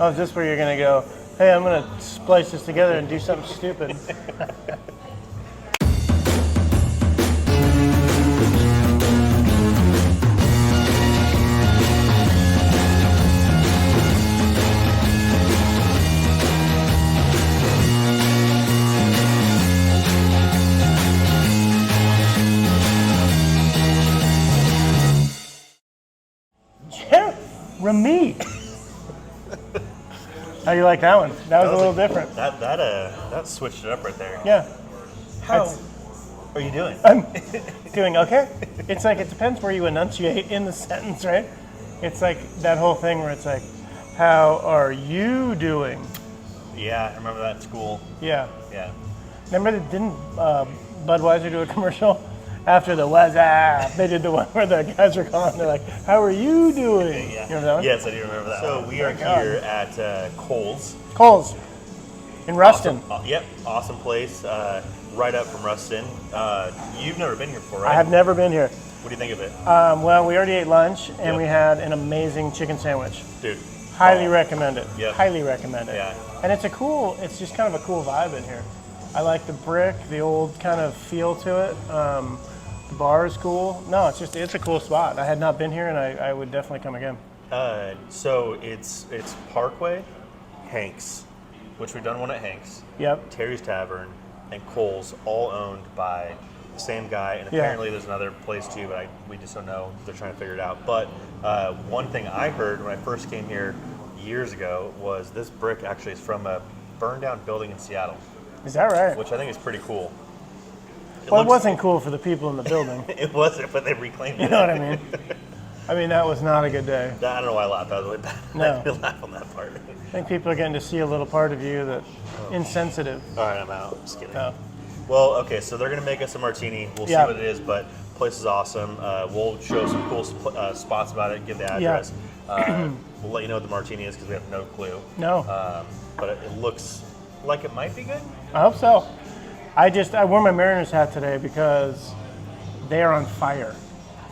Oh, is this where you're going to go, hey, I'm going to splice this together and do something stupid? Jeremy! How do you like that one? That was a little different. That switched it up right there. Yeah. How are you doing? I'm doing okay. It's like, it depends where you enunciate in the sentence, right? It's like that whole thing where it's like, how are you doing? Yeah, I remember that at school. Yeah. Yeah. Remember, didn't Budweiser do a commercial? After the they did the one where the guys were calling, they're like, how are you doing? Yeah. You remember that one? Yes, I do remember that. So we are here at Kohl's. Kohl's in Ruston. Awesome, yep, awesome place. Right up from Ruston. You've never been here before, right? I have never been here. What do you think of it? Well, we already ate lunch, and we had an amazing chicken sandwich. Dude. Highly recommend it. Yep. Highly recommend it. Yeah. And it's just kind of a cool vibe in here. I like the brick, the old kind of feel to it. The bar is cool. No, it's a cool spot. I had not been here, and I would definitely come again. So it's Parkway, Hank's, which we've done one at Hank's. Yep. Terry's Tavern, and Kohl's, all owned by the same guy. And apparently there's another place too, but we just don't know. They're trying to figure it out. But one thing I heard when I first came here years ago was this brick actually is from a burned down building in Seattle. Is that right? Which I think is pretty cool. It wasn't cool for the people in the building. It wasn't, but they reclaimed it. You know what I mean? I mean, that was not a good day. I don't know why I laughed. That was really bad. No. I didn't laugh on that part. I think people are getting to see a little part of you that's insensitive. All right, I'm out. Just kidding. No. Well, okay, so they're going to make us a martini. We'll see what it is, but the place is awesome. We'll show some cool spots about it, give the address. We'll let you know what the martini is because we have no clue. No. But it looks like it might be good. I hope so. I wore my Mariners hat today because they are on fire.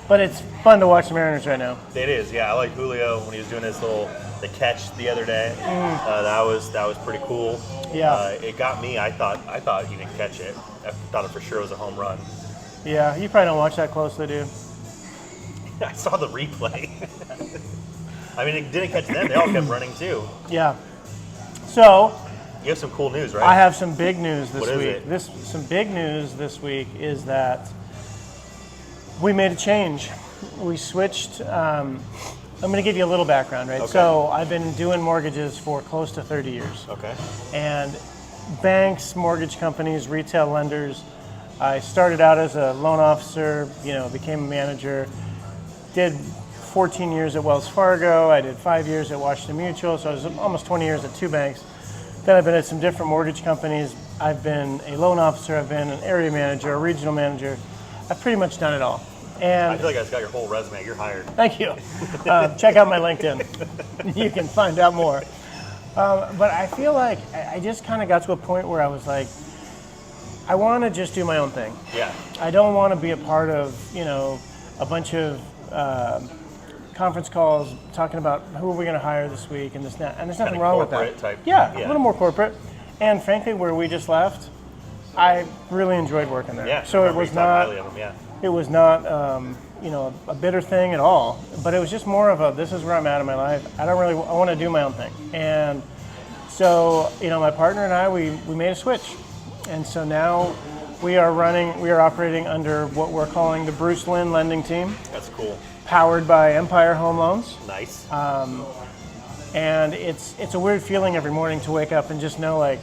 But it's fun to watch the Mariners right now. It is, yeah. I like Julio when he was doing the catch the other day. That was pretty cool. Yeah. It got me. I thought he didn't catch it. I thought it for sure was a home run. Yeah, you probably don't watch that closely, dude. I saw the replay. I mean, it didn't catch them. They all kept running too. Yeah. So you have some cool news, right? I have some big news this week. What is it? Some big news this week is that we made a change. We switched. I'm going to give you a little background, right? Okay. So I've been doing mortgages for close to 30 years. Okay. And banks, mortgage companies, retail lenders. I started out as a loan officer, became a manager, did 14 years at Wells Fargo. I did 5 years at Washington Mutual. So I was almost 20 years at two banks. Then I've been at some different mortgage companies. I've been a loan officer. I've been an area manager, a regional manager. I've pretty much done it all. And I feel like I just got your whole resume. You're hired. Thank you. Check out my LinkedIn. You can find out more. But I feel like I just kind of got to a point where I was like, I want to just do my own thing. Yeah. I don't want to be a part of, a bunch of conference calls talking about who are we going to hire this week and this and that. And there's nothing wrong with that. Type. Yeah, a little more corporate. And frankly, where we just left, I really enjoyed working there. Yeah. So it was not. It was not, a bitter thing at all. But it was just more of a, this is where I'm at in my life. I want to do my own thing. And so, my partner and I, we made a switch. And so now we are operating under what we're calling the Bruce Lynn lending team. That's cool. Powered by Empire Home Loans. Nice. And it's a weird feeling every morning to wake up and just know, like,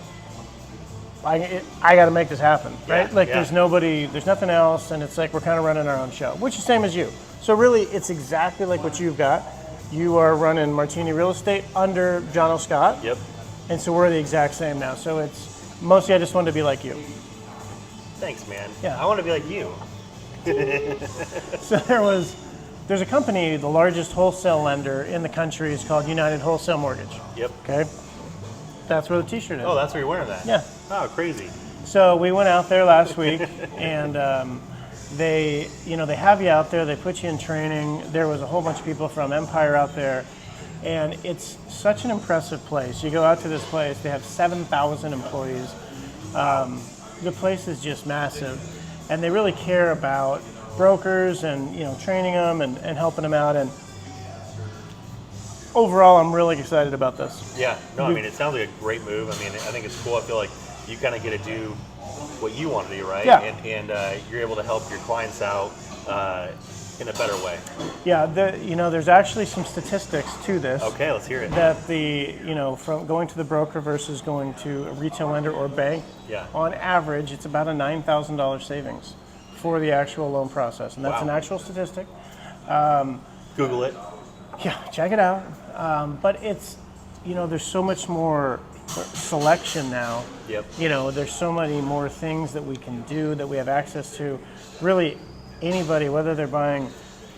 I got to make this happen, right? There's nothing else, and it's like we're kind of running our own show, which is the same as you. So really, it's exactly like what you've got. You are running Martini Real Estate under John O. Scott. Yep. And so we're the exact same now. So it's mostly I just wanted to be like you. Thanks, man. Yeah. I want to be like you. So there's a company, the largest wholesale lender in the country is called United Wholesale Mortgage. Yep. Okay. That's where the t-shirt is. Oh, that's where you're wearing that? Yeah. Oh, crazy. So we went out there last week and they have you out there, they put you in training. There was a whole bunch of people from Empire out there And it's such an impressive place. You go out to this place, they have 7,000 employees. The place is just massive. And they really care about brokers and training them and helping them out. And overall, I'm really excited about this. Yeah, no, I mean, it sounds like a great move. I mean, I think it's cool. I feel like you kind of get to do what you want to do, right? Yeah. And you're able to help your clients out in a better way. Yeah, there's actually some statistics to this. Okay, let's hear it. That from going to the broker versus going to a retail lender or bank, on average, it's about a $9,000 savings for the actual loan process. And that's an actual statistic. Google it. Yeah, check it out. But it's, there's so much more selection now. Yep. There's so many more things that we can do, that we have access to. Really, anybody, whether they're buying,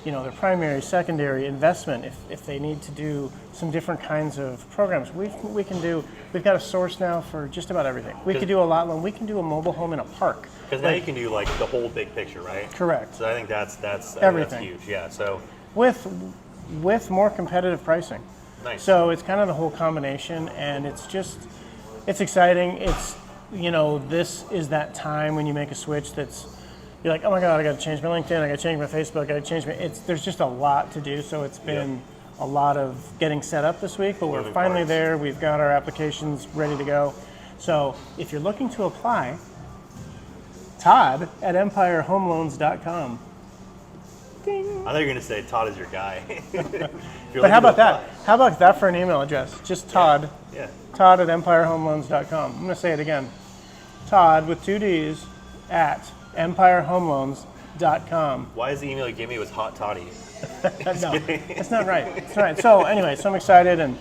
their primary, secondary investment, if they need to do some different kinds of programs, we've got a source now for just about everything. We could do a lot loan. We can do a mobile home in a park. Because now you can do like the whole big picture, right? Correct. So I think that's everything. That's huge. Yeah. So with more competitive pricing. Nice. So it's kind of the whole combination, and it's exciting. It's this is that time when you make a switch that's you're like, oh my God, I got to change my LinkedIn, I got to change my Facebook, I got to change my. There's just a lot to do. So it's been a lot of getting set up this week, but we're finally there. We've got our applications ready to go. So if you're looking to apply, Todd at empirehomeloans.com. Ding. I thought you were going to say Todd is your guy. But how about that? How about that for an email address? Just Todd. Yeah. Todd at empirehomeloans.com. I'm going to say it again. Todd with 2 D's at empirehomeloans.com. Why is the email you gave me was Hot Toddy? No, it's not right. It's not right. So anyway, so I'm excited and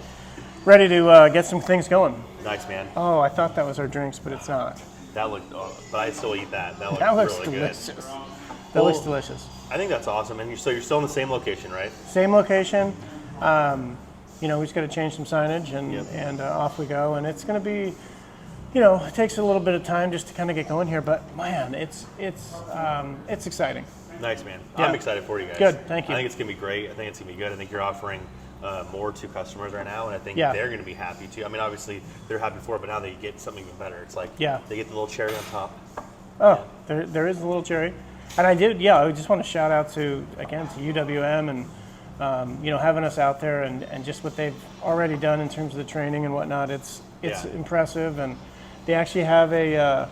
ready to get some things going. Nice, man. Oh, I thought that was our drinks, but it's not. That looked, but I still eat that. That looks really delicious. Good. That looks delicious. I think that's awesome. And you're still in the same location, right? Same location. We just got to change some signage and off we go. And it's going to be, it takes a little bit of time just to kind of get going here. But man, it's exciting. Nice, man. Yeah. I'm excited for you guys. Good, thank you. I think it's going to be great. I think it's going to be good. I think you're offering more to customers right now, and I think they're going to be happy too. I mean, obviously they're happy for it, but now they get something even better. It's like they get the little cherry on top. Oh, there is a little cherry. And I just want to shout out to UWM and having us out there and just what they've already done in terms of the training and whatnot. It's impressive, and they actually have a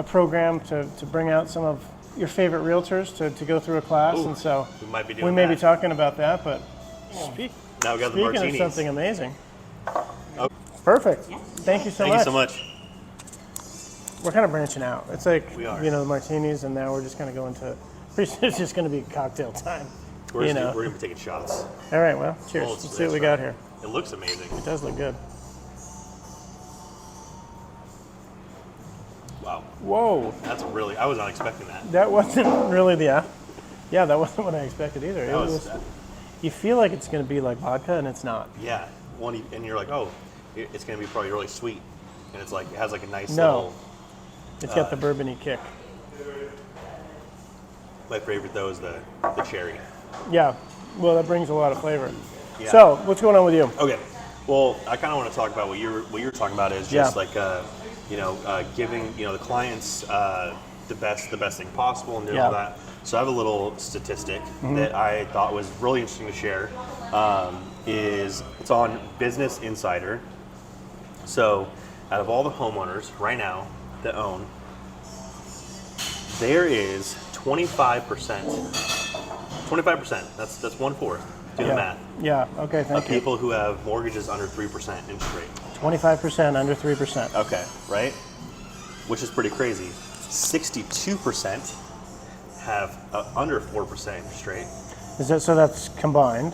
program to bring out some of your favorite realtors to go through a class. Ooh, and so we may be talking about that, but now we got the speaking martinis. of something amazing. Oh. Perfect. Thank you so much. Thank you so much. We're kind of branching out. It's like, we are. The martinis, and now we're just going to go into, it's just going to be cocktail time. We're going to be taking shots. All right, well, cheers. Let's see what we got here. It looks amazing. It does look good. Wow. Whoa. I was not expecting that. That wasn't really that wasn't what I expected either. You feel like it's going to be like vodka, and it's not. Yeah. And you're like, oh, it's going to be probably really sweet. And it's like, it has like a nice little... It's got the bourbon-y kick. My favorite, though, is the cherry. Yeah. Well, that brings a lot of flavor. Yeah. So, what's going on with you? Okay. Well, I kind of want to talk about what you were talking about is just like, giving, the clients the best thing possible and doing all that. So I have a little statistic that I thought was really interesting to share. It's on Business Insider. So out of all the homeowners right now that own, there is 25%. 25%. That's 1/4. Do the math. Yeah. Okay. Thank you. People who have mortgages under 3% interest rate. 25% under 3%. Okay. Right. Which is pretty crazy. 62% have under 4% interest rate. Is that so? That's combined.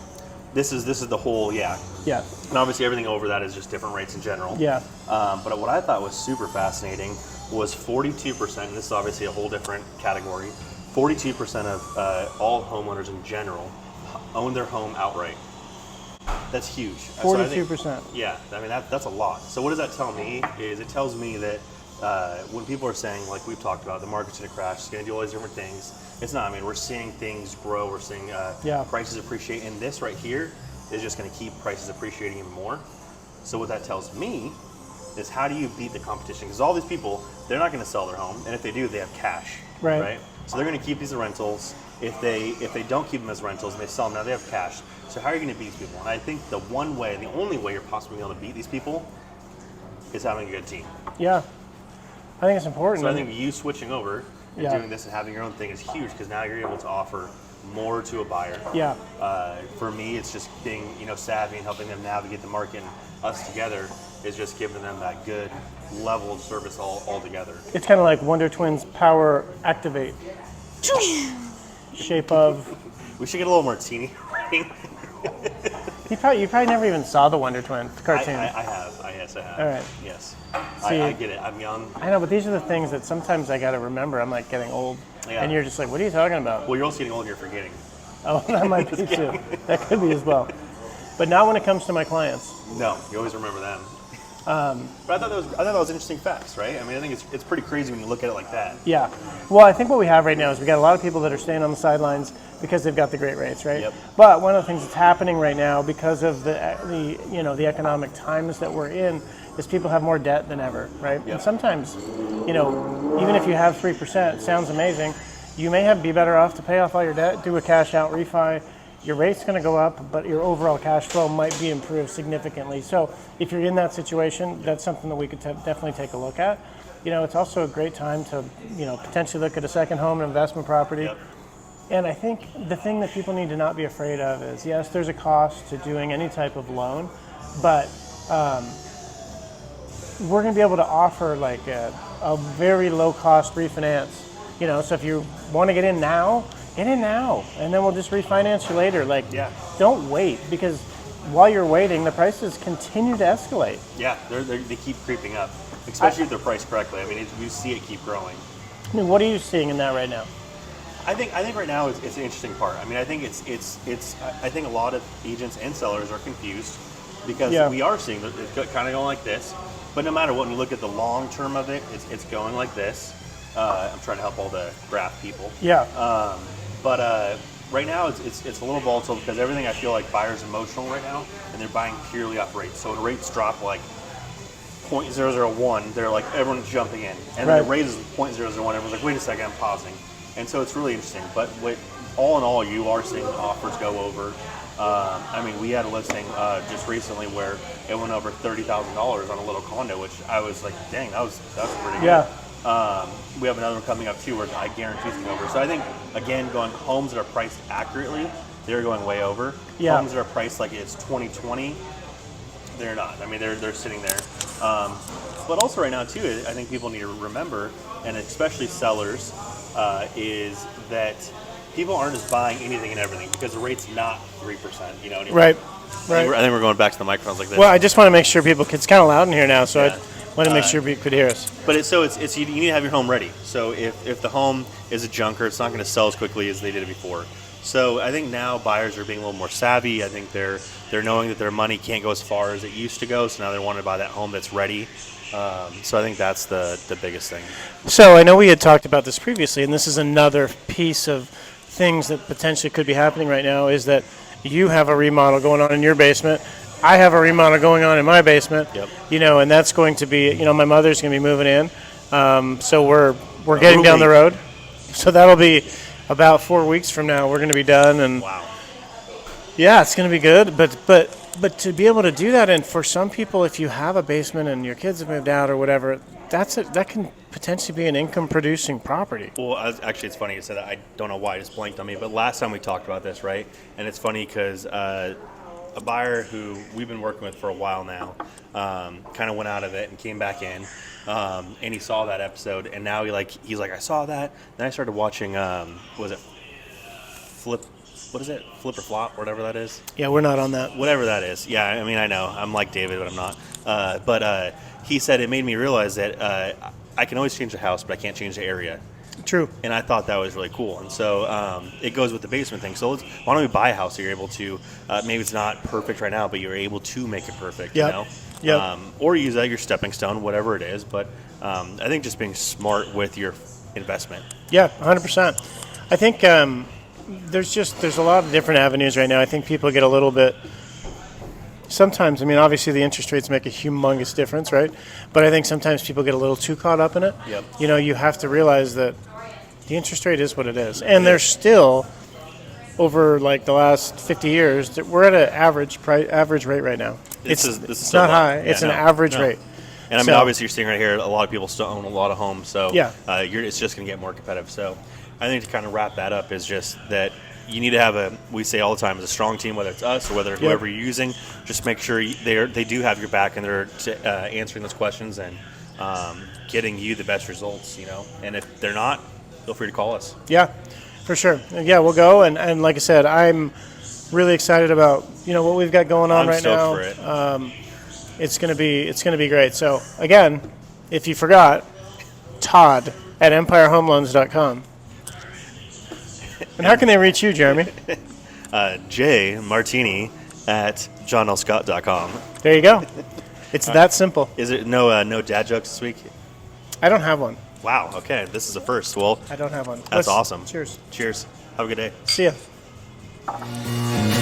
This is the whole, Yeah. And obviously everything over that is just different rates in general. Yeah. But what I thought was super fascinating was 42%, and this is obviously a whole different category, 42% of all homeowners in general own their home outright. That's huge. 42%. Yeah, I mean, that's a lot. So what does that tell me is it tells me that when people are saying, like we've talked about, the market's going to crash, it's going to do all these different things, it's not. I mean, we're seeing things grow, we're seeing prices appreciate, and this right here is just going to keep prices appreciating even more. So what that tells me is, how do you beat the competition? Because all these people, they're not going to sell their home, and if they do, they have cash, right? So they're going to keep these as rentals. If they don't keep them as rentals and they sell them, now they have cash. So how are you going to beat these people? And I think the only way you're possibly able to beat these people is having a good team. Yeah, I think it's important. So I think you switching over and doing this and having your own thing is huge, because now you're able to offer more to a buyer. Yeah. For me, it's just being savvy and helping them navigate the market. And us together is just giving them that good level of service all together. It's kind of like Wonder Twins Power Activate. Shape of. We should get a little Martini. You probably never even saw the Wonder Twins cartoon. I have. Yes, I have. All right. Yes. See, I get it. I'm young. I know, but these are the things that sometimes I got to remember. I'm like getting old. Yeah. And you're just like, what are you talking about? Well, you're also getting old and you're forgetting. Oh, that might be too. That could be as well. But not when it comes to my clients. No, you always remember them. But I thought that was interesting facts, right? I mean, I think it's pretty crazy when you look at it like that. Yeah. Well, I think what we have right now is we got a lot of people that are staying on the sidelines because they've got the great rates, right? Yep. But one of the things that's happening right now because of the economic times that we're in is people have more debt than ever, right? Yep. And sometimes, even if you have 3%, it sounds amazing. You may be better off to pay off all your debt, do a cash out refi. Your rate's going to go up, but your overall cash flow might be improved significantly. So if you're in that situation, that's something that we could definitely take a look at. It's also a great time to, potentially look at a second home, an investment property. Yep. And I think the thing that people need to not be afraid of is, yes, there's a cost to doing any type of loan, but we're going to be able to offer like a very low cost refinance. So if you want to get in now, and then we'll just refinance you later. Don't wait, because while you're waiting, the prices continue to escalate. Yeah, they keep creeping up, especially if they're priced correctly. I mean, you see it keep growing. I mean, what are you seeing in that right now? I think right now it's an interesting part. I mean, I think I think a lot of agents and sellers are confused because we are seeing that it's kind of going like this. But no matter what, when you look at the long term of it, it's going like this. I'm trying to help all the graph people. Yeah. But right now it's a little volatile because everything, I feel like buyers emotional right now, and they're buying purely off rates. So when rates drop like 0.001, they're like, everyone's jumping in, and then it raises 0.001. Everyone's like, wait a second, I'm pausing. And so it's really interesting. But all in all, you are seeing offers go over. I mean, we had a listing just recently where it went over $30,000 on a little condo, which I was like, dang, that's pretty good. Yeah. We have another one coming up too, where I guarantee it's going over. So I think, again, going homes that are priced accurately, they're going way over. Yeah. Homes that are priced like it's 2020, they're not. I mean, they're sitting there. But also right now too, I think people need to remember, and especially sellers, is that people aren't just buying anything and everything because the rate's not 3%. Anymore. Right. I think we're going back to the microphones like this. Well, I just want to make sure it's kind of loud in here now, so I want to make sure people could hear us. But it's you need to have your home ready. So if the home is a junker, it's not going to sell as quickly as they did it before. So I think now buyers are being a little more savvy. I think they're knowing that their money can't go as far as it used to go. So now they want to buy that home that's ready. So I think that's the biggest thing. So I know we had talked about this previously, and this is another piece of things that potentially could be happening right now, is that you have a remodel going on in your basement. I have a remodel going on in my basement. Yep. And that's going to be, my mother's going to be moving in. So we're getting down the road. So that'll be about 4 weeks from now. We're going to be done, and wow. Yeah, it's going to be good. But to be able to do that, and for some people, if you have a basement and your kids have moved out or whatever, that can potentially be an income-producing property. Well, actually, it's funny you said that. I don't know why it just blanked on me, but last time we talked about this, right? And it's funny because a buyer who we've been working with for a while now kind of went out of it and came back in, and he saw that episode, and now he's like, I saw that. Then I started watching, was it Flip? What is it? Flip or Flop, whatever that is. Yeah, we're not on that. Whatever that is. Yeah, I mean, I know. I'm like David, but I'm not. But he said it made me realize that I can always change the house, but I can't change the area. True. And I thought that was really cool. And so it goes with the basement thing. So why don't we buy a house that you're able to, maybe it's not perfect right now, but you're able to make it perfect, yep. you know? Yep. Or use that as your stepping stone, whatever it is. But I think just being smart with your investment. Yeah, 100%. I think there's a lot of different avenues right now. I think people get a little bit sometimes, I mean, obviously the interest rates make a humongous difference, right? But I think sometimes people get a little too caught up in it. Yep. You know, you have to realize that the interest rate is what it is. And there's still, over like the last 50 years, that we're at an average rate right now. This is It's still not low. high. Yeah, It's an no, average no. rate. And I mean, So- obviously, you're seeing right here, a lot of people still own a lot of homes, so Yeah. it's just going to get more competitive. So I think to kind of wrap that up is just that you need to have we say all the time, as a strong team, whether it's us or whether whoever you're using, just make sure they do have your back and they're answering those questions and getting you the best results, you know. And if they're not, feel free to call us. Yeah, for sure. Yeah, we'll go. And like I said, I'm really excited about, you know, what we've got going on I'm right now. stoked for it. It's gonna be great. So again, if you forgot, Todd at empirehomeloans.com. And how can they reach you, Jeremy? Jay Martini at johnlscott.com. There you go. It's that simple. Is it no dad jokes this week? I don't have one. Wow. Okay, this is a first. Well, I don't have one. that's awesome. Cheers. Cheers. Have a good day. See ya.